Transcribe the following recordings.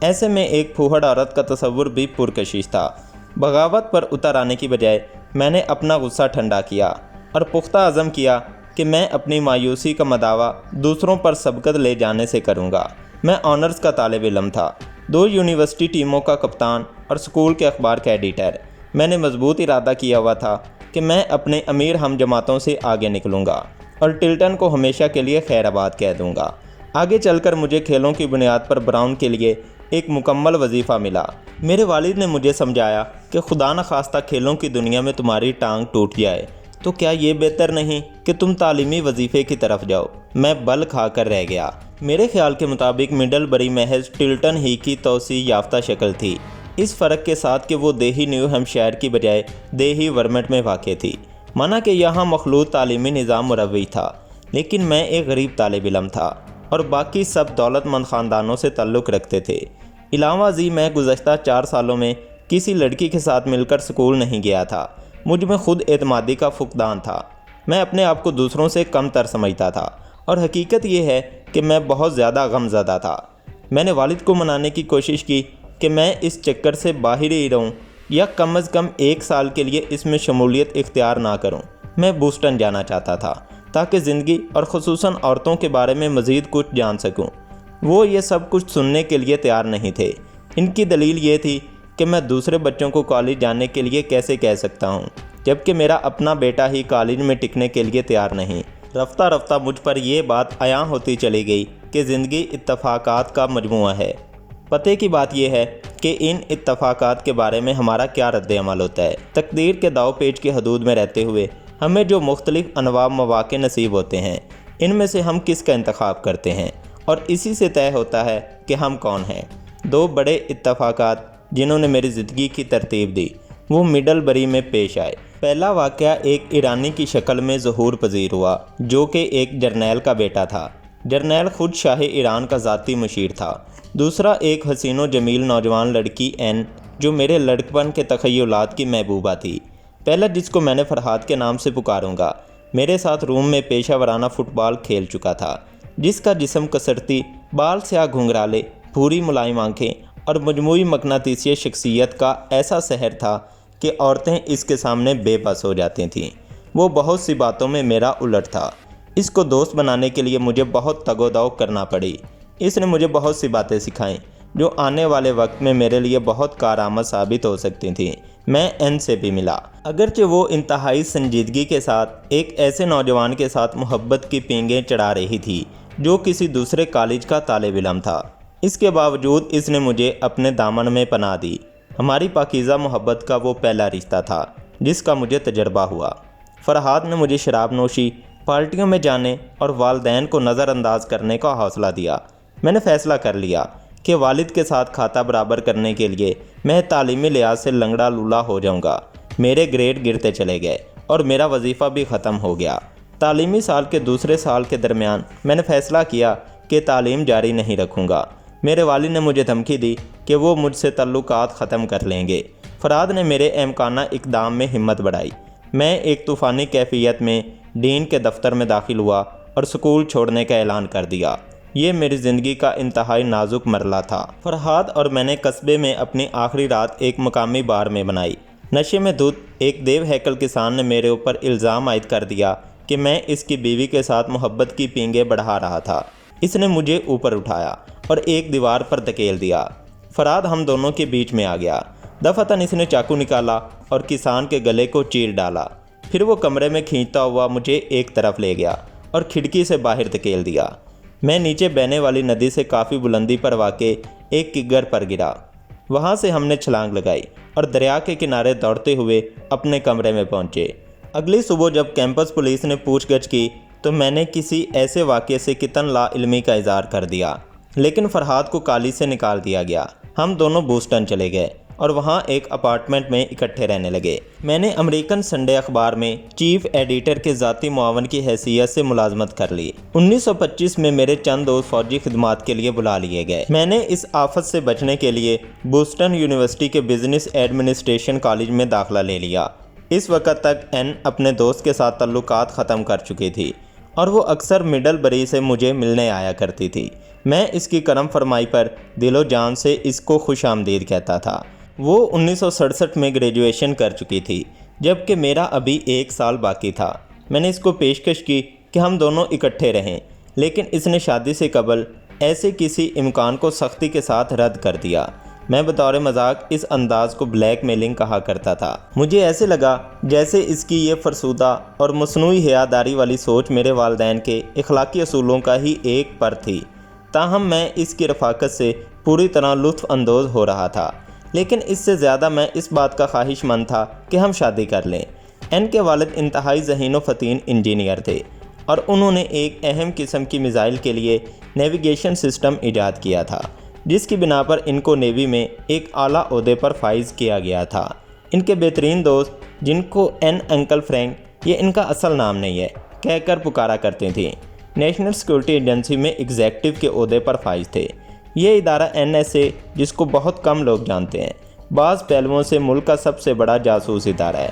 ایسے میں ایک پھوہڑ عورت کا تصور بھی پرکشش تھا۔ بغاوت پر اتر آنے کی بجائے میں نے اپنا غصہ ٹھنڈا کیا اور پختہ عزم کیا کہ میں اپنی مایوسی کا مداوع دوسروں پر سبقت لے جانے سے کروں گا۔ میں آنرز کا طالب علم تھا، 2 یونیورسٹی ٹیموں کا کپتان اور اسکول کے اخبار کا ایڈیٹر۔ میں نے مضبوط ارادہ کیا ہوا تھا کہ میں اپنے امیر ہم جماعتوں سے آگے نکلوں گا اور ٹلٹن کو ہمیشہ کے لیے خیر آباد کہہ دوں گا۔ آگے چل کر مجھے کھیلوں کی بنیاد پر براؤن کے لیے ایک مکمل وظیفہ ملا۔ میرے والد نے مجھے سمجھایا کہ خدا نخواستہ کھیلوں کی دنیا میں تمہاری ٹانگ ٹوٹ جائے تو کیا یہ بہتر نہیں کہ تم تعلیمی وظیفے کی طرف جاؤ۔ میں بل کھا کر رہ گیا۔ میرے خیال کے مطابق مڈل بری محض ٹلٹن ہی کی توسیع یافتہ شکل تھی، اس فرق کے ساتھ کہ وہ دیہی نیو ہیمپشائر کی بجائے دیہی ورمنٹ میں واقع تھی۔ مانا کہ یہاں مخلوط تعلیمی نظام مروج تھا، لیکن میں ایک غریب طالب علم تھا اور باقی سب دولت مند خاندانوں سے تعلق رکھتے تھے۔ علاوہ ازیں میں گزشتہ 4 سالوں میں کسی لڑکی کے ساتھ مل کر سکول نہیں گیا تھا۔ مجھ میں خود اعتمادی کا فقدان تھا۔ میں اپنے آپ کو دوسروں سے کم تر سمجھتا تھا اور حقیقت یہ ہے کہ میں بہت زیادہ غم زدہ تھا۔ میں نے والد کو منانے کی کوشش کی کہ میں اس چکر سے باہر ہی رہوں یا کم از کم 1 سال کے لیے اس میں شمولیت اختیار نہ کروں۔ میں بوسٹن جانا چاہتا تھا تاکہ زندگی اور خصوصاً عورتوں کے بارے میں مزید کچھ جان سکوں۔ وہ یہ سب کچھ سننے کے لیے تیار نہیں تھے۔ ان کی دلیل یہ تھی کہ میں دوسرے بچوں کو کالج جانے کے لیے کیسے کہہ سکتا ہوں جبکہ میرا اپنا بیٹا ہی کالج میں ٹکنے کے لیے تیار نہیں۔ رفتہ رفتہ مجھ پر یہ بات عیاں ہوتی چلی گئی کہ زندگی اتفاقات کا مجموعہ ہے۔ پتے کی بات یہ ہے کہ ان اتفاقات کے بارے میں ہمارا کیا رد عمل ہوتا ہے۔ تقدیر کے داؤ پیچ کی حدود میں رہتے ہوئے ہمیں جو مختلف انواع مواقع نصیب ہوتے ہیں، ان میں سے ہم کس کا انتخاب کرتے ہیں اور اسی سے طے ہوتا ہے کہ ہم کون ہیں۔ 2 بڑے اتفاقات جنہوں نے میری زندگی کی ترتیب دی وہ مڈل بری میں پیش آئے۔ پہلا واقعہ ایک ایرانی کی شکل میں ظہور پذیر ہوا جو کہ ایک جرنیل کا بیٹا تھا۔ جرنیل خود شاہ ایران کا ذاتی مشیر تھا۔ دوسرا ایک حسین و جمیل نوجوان لڑکی این جو میرے لڑکپن کے تخیلات کی محبوبہ تھی۔ پہلا جس کو میں نے فرحاد کے نام سے پکاروں گا، میرے ساتھ روم میں پیشہ ورانہ فٹ بال کھیل چکا تھا، جس کا جسم کسرتی، بال سیاہ گھنگرالے، بھوری ملائم آنکھیں اور مجموعی مقناطیسی شخصیت کا ایسا سحر تھا کہ عورتیں اس کے سامنے بے بس ہو جاتی تھیں۔ وہ بہت سی باتوں میں میرا الٹ تھا۔ اس کو دوست بنانے کے لیے مجھے بہت تگ و دو کرنا پڑی۔ اس نے مجھے بہت سی باتیں سکھائیں جو آنے والے وقت میں میرے لیے بہت کارآمد ثابت ہو سکتی تھیں۔ میں این سے بھی ملا، اگرچہ وہ انتہائی سنجیدگی کے ساتھ ایک ایسے نوجوان کے ساتھ محبت کی پینگیں چڑھا رہی تھی جو کسی دوسرے کالج کا طالب علم تھا۔ اس کے باوجود اس نے مجھے اپنے دامن میں پناہ دی۔ ہماری پاکیزہ محبت کا وہ پہلا رشتہ تھا جس کا مجھے تجربہ ہوا۔ فرحاد نے مجھے شراب نوشی، پارٹیوں میں جانے اور والدین کو نظر انداز کرنے کا حوصلہ دیا۔ میں نے فیصلہ کر لیا کہ والد کے ساتھ کھاتا برابر کرنے کے لیے میں تعلیمی لحاظ سے لنگڑا لولا ہو جاؤں گا۔ میرے گریڈ گرتے چلے گئے اور میرا وظیفہ بھی ختم ہو گیا۔ تعلیمی سال کے دوسرے سال کے درمیان میں نے فیصلہ کیا کہ تعلیم جاری نہیں رکھوں گا۔ میرے والد نے مجھے دھمکی دی کہ وہ مجھ سے تعلقات ختم کر لیں گے۔ فرحاد نے میرے امکانہ اقدام میں ہمت بڑھائی۔ میں ایک طوفانی کیفیت میں ڈین کے دفتر میں داخل ہوا اور سکول چھوڑنے کا اعلان کر دیا۔ یہ میری زندگی کا انتہائی نازک مرحلہ تھا۔ فرحاد اور میں نے قصبے میں اپنی آخری رات ایک مقامی بار میں بنائی۔ نشے میں دھت ایک دیو ہیکل کسان نے میرے اوپر الزام عائد کر دیا کہ میں اس کی بیوی کے ساتھ محبت کی پینگیں بڑھا رہا تھا۔ اس نے مجھے اوپر اٹھایا اور ایک دیوار پر دھکیل دیا۔ فرحاد ہم دونوں کے بیچ میں آ گیا۔ دفعتاً اس نے چاقو نکالا اور کسان کے گلے کو چیر ڈالا۔ پھر وہ کمرے میں کھینچتا ہوا مجھے ایک طرف لے گیا اور کھڑکی سے باہر دھکیل دیا۔ میں نیچے بہنے والی ندی سے کافی بلندی پر واقع ایک کگر پر گرا۔ وہاں سے ہم نے چھلانگ لگائی اور دریا کے کنارے دوڑتے ہوئے اپنے کمرے میں پہنچے۔ اگلی صبح جب کیمپس پولیس نے پوچھ گچھ کی تو میں نے کسی ایسے واقعے سے کتن لا علمی کا اظہار کر دیا، لیکن فرحاد کو کالج سے نکال دیا گیا۔ ہم دونوں بوسٹن چلے گئے اور وہاں ایک اپارٹمنٹ میں اکٹھے رہنے لگے۔ میں نے امریکن سنڈے اخبار میں چیف ایڈیٹر کے ذاتی معاون کی حیثیت سے ملازمت کر لی۔ 1925 میں میرے چند دوست فوجی خدمات کے لیے بلا لیے گئے۔ میں نے اس آفت سے بچنے کے لیے بوسٹن یونیورسٹی کے بزنس ایڈمنسٹریشن کالج میں داخلہ لے لیا۔ اس وقت تک این اپنے دوست کے ساتھ تعلقات ختم کر چکی تھی اور وہ اکثر مڈل بری سے مجھے ملنے آیا کرتی تھی۔ میں اس کی کرم فرمائی پر دل و جان سے اس کو خوش آمدید کہتا تھا۔ وہ 1967 میں گریجویشن کر چکی تھی، جبکہ میرا ابھی 1 سال باقی تھا۔ میں نے اس کو پیشکش کی کہ ہم دونوں اکٹھے رہیں، لیکن اس نے شادی سے قبل ایسے کسی امکان کو سختی کے ساتھ رد کر دیا۔ میں بطور مذاق اس انداز کو بلیک میلنگ کہا کرتا تھا۔ مجھے ایسے لگا جیسے اس کی یہ فرسودہ اور مصنوعی حیاداری والی سوچ میرے والدین کے اخلاقی اصولوں کا ہی ایک پر تھی۔ تاہم میں اس کی رفاقت سے پوری طرح لطف اندوز ہو رہا تھا، لیکن اس سے زیادہ میں اس بات کا خواہش مند تھا کہ ہم شادی کر لیں۔ این کے والد انتہائی ذہین و فطین انجینئر تھے اور انہوں نے ایک اہم قسم کی میزائل کے لیے نیویگیشن سسٹم ایجاد کیا تھا، جس کی بنا پر ان کو نیوی میں ایک اعلیٰ عہدے پر فائز کیا گیا تھا۔ ان کے بہترین دوست، جن کو این انکل فرینک، یہ ان کا اصل نام نہیں ہے، کہہ کر پکارا کرتے تھیں، نیشنل سیکورٹی ایجنسی میں ایگزیکٹو کے عہدے پر فائز تھے۔ یہ ادارہ NSA، جس کو بہت کم لوگ جانتے ہیں، بعض پہلوؤں سے ملک کا سب سے بڑا جاسوس ادارہ ہے۔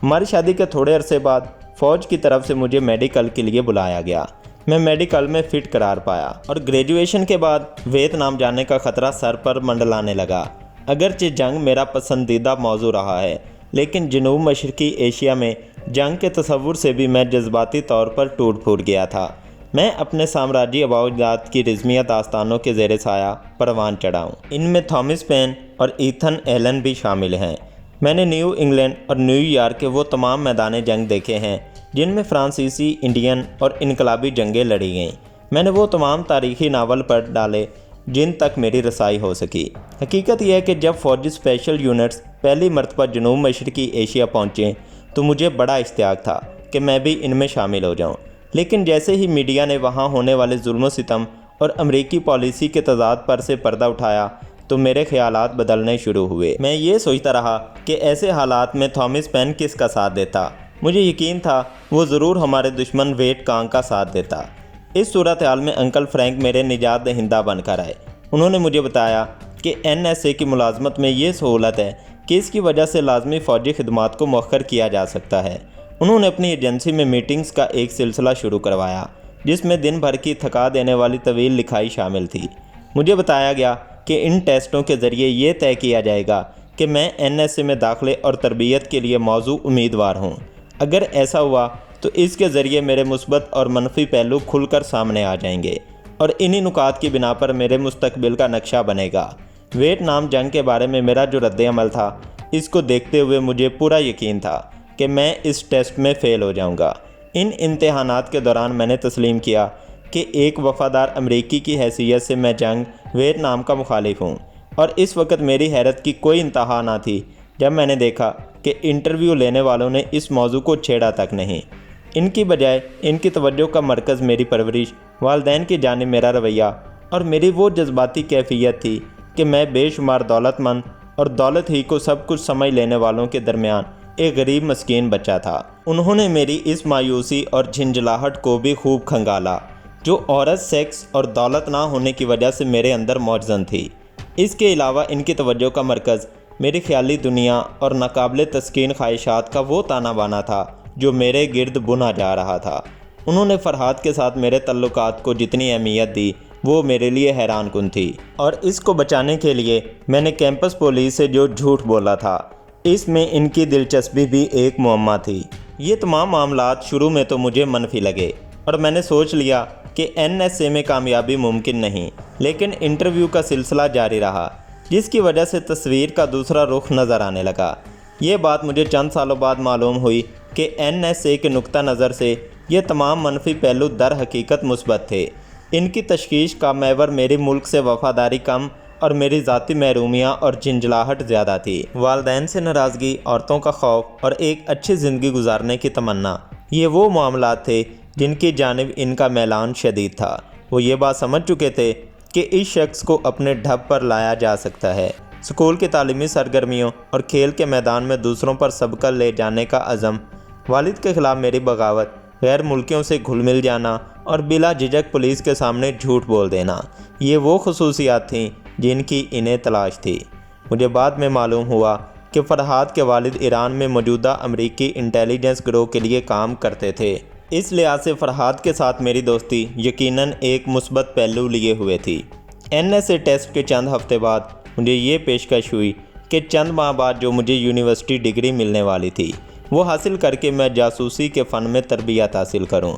ہماری شادی کے تھوڑے عرصے بعد فوج کی طرف سے مجھے میڈیکل کے لیے بلایا گیا۔ میں میڈیکل میں فٹ قرار پایا اور گریجویشن کے بعد ویتنام جانے کا خطرہ سر پر منڈلانے لگا۔ اگرچہ جنگ میرا پسندیدہ موضوع رہا ہے، لیکن جنوب مشرقی ایشیا میں جنگ کے تصور سے بھی میں جذباتی طور پر ٹوٹ پھوٹ گیا تھا۔ میں اپنے سامراجی آباء کی رزمیہ داستانوں کے زیر سایہ پروان چڑھا ہوں۔ ان میں تھامس پین اور ایتھن ایلن بھی شامل ہیں۔ میں نے نیو انگلینڈ اور نیو یارک کے وہ تمام میدان جنگ دیکھے ہیں جن میں فرانسیسی، انڈین اور انقلابی جنگیں لڑی گئیں۔ میں نے وہ تمام تاریخی ناول پڑھ ڈالے جن تک میری رسائی ہو سکی۔ حقیقت یہ ہے کہ جب فوجی اسپیشل یونٹس پہلی مرتبہ جنوب مشرقی ایشیا پہنچے تو مجھے بڑا اشتیاق تھا کہ میں بھی ان میں شامل ہو جاؤں، لیکن جیسے ہی میڈیا نے وہاں ہونے والے ظلم و ستم اور امریکی پالیسی کے تضاد پر سے پردہ اٹھایا تو میرے خیالات بدلنے شروع ہوئے۔ میں یہ سوچتا رہا کہ ایسے حالات میں تھامس پین کس کا ساتھ دیتا۔ مجھے یقین تھا وہ ضرور ہمارے دشمن ویٹ کانگ کا ساتھ دیتا۔ اس صورتحال میں انکل فرینک میرے نجات دہندہ بن کر آئے۔ انہوں نے مجھے بتایا کہ NSA کی ملازمت میں یہ سہولت ہے کہ اس کی وجہ سے لازمی فوجی خدمات کو مؤخر کیا جا سکتا ہے۔ انہوں نے اپنی ایجنسی میں میٹنگز کا ایک سلسلہ شروع کروایا جس میں دن بھر کی تھکا دینے والی طویل لکھائی شامل تھی۔ مجھے بتایا گیا کہ ان ٹیسٹوں کے ذریعے یہ طے کیا جائے گا کہ میں NSA میں داخلے اور تربیت کے لیے موزوں امیدوار ہوں۔ اگر ایسا ہوا تو اس کے ذریعے میرے مثبت اور منفی پہلو کھل کر سامنے آ جائیں گے اور انہی نکات کی بنا پر میرے مستقبل کا نقشہ بنے گا۔ ویتنام جنگ کے بارے میں میرا جو رد عمل تھا، اس کو دیکھتے ہوئے مجھے پورا یقین تھا کہ میں اس ٹیسٹ میں فیل ہو جاؤں گا۔ ان امتحانات کے دوران میں نے تسلیم کیا کہ ایک وفادار امریکی کی حیثیت سے میں جنگ ویتنام کا مخالف ہوں، اور اس وقت میری حیرت کی کوئی انتہا نہ تھی جب میں نے دیکھا کہ انٹرویو لینے والوں نے اس موضوع کو چھیڑا تک نہیں۔ ان کی بجائے ان کی توجہ کا مرکز میری پرورش، والدین کی جانب میرا رویہ اور میری وہ جذباتی کیفیت تھی کہ میں بے شمار دولت مند اور دولت ہی کو سب کچھ سمجھ لینے والوں کے درمیان ایک غریب مسکین بچہ تھا۔ انہوں نے میری اس مایوسی اور جھنجھلاہٹ کو بھی خوب کھنگالا جو عورت، سیکس اور دولت نہ ہونے کی وجہ سے میرے اندر موجزن تھی۔ اس کے علاوہ ان کی توجہ کا مرکز میری خیالی دنیا اور ناقابل تسکین خواہشات کا وہ تانا بانا تھا جو میرے گرد بنا جا رہا تھا۔ انہوں نے فرحاد کے ساتھ میرے تعلقات کو جتنی اہمیت دی وہ میرے لیے حیران کن تھی، اور اس کو بچانے کے لیے میں نے کیمپس پولیس سے جو جھوٹ بولا تھا، اس میں ان کی دلچسپی بھی ایک معمہ تھی۔ یہ تمام معاملات شروع میں تو مجھے منفی لگے اور میں نے سوچ لیا کہ NSA میں کامیابی ممکن نہیں، لیکن انٹرویو کا سلسلہ جاری رہا جس کی وجہ سے تصویر کا دوسرا رخ نظر آنے لگا۔ یہ بات مجھے چند سالوں بعد معلوم ہوئی کہ NSA کے نقطہ نظر سے یہ تمام منفی پہلو در حقیقت مثبت تھے۔ ان کی تشخیص کا محور میری ملک سے وفاداری کم اور میری ذاتی محرومیاں اور جھنجھلاہٹ زیادہ تھی۔ والدین سے ناراضگی، عورتوں کا خوف اور ایک اچھی زندگی گزارنے کی تمنا، یہ وہ معاملات تھے جن کی جانب ان کا میلان شدید تھا۔ وہ یہ بات سمجھ چکے تھے کہ اس شخص کو اپنے ڈھب پر لایا جا سکتا ہے۔ اسکول کی تعلیمی سرگرمیوں اور کھیل کے میدان میں دوسروں پر سبقت لے جانے کا عزم، والد کے خلاف میری بغاوت، غیر ملکیوں سے گھل مل جانا اور بلا جھجک پولیس کے سامنے جھوٹ بول دینا، یہ وہ خصوصیات تھیں جن کی انہیں تلاش تھی۔ مجھے بعد میں معلوم ہوا کہ فرحاد کے والد ایران میں موجودہ امریکی انٹیلیجنس گروہ کے لیے کام کرتے تھے۔ اس لحاظ سے فرحات کے ساتھ میری دوستی یقیناً ایک مثبت پہلو لیے ہوئے تھی۔ NSA ٹیسٹ کے چند ہفتے بعد مجھے یہ پیشکش ہوئی کہ چند ماہ بعد جو مجھے یونیورسٹی ڈگری ملنے والی تھی وہ حاصل کر کے میں جاسوسی کے فن میں تربیت حاصل کروں۔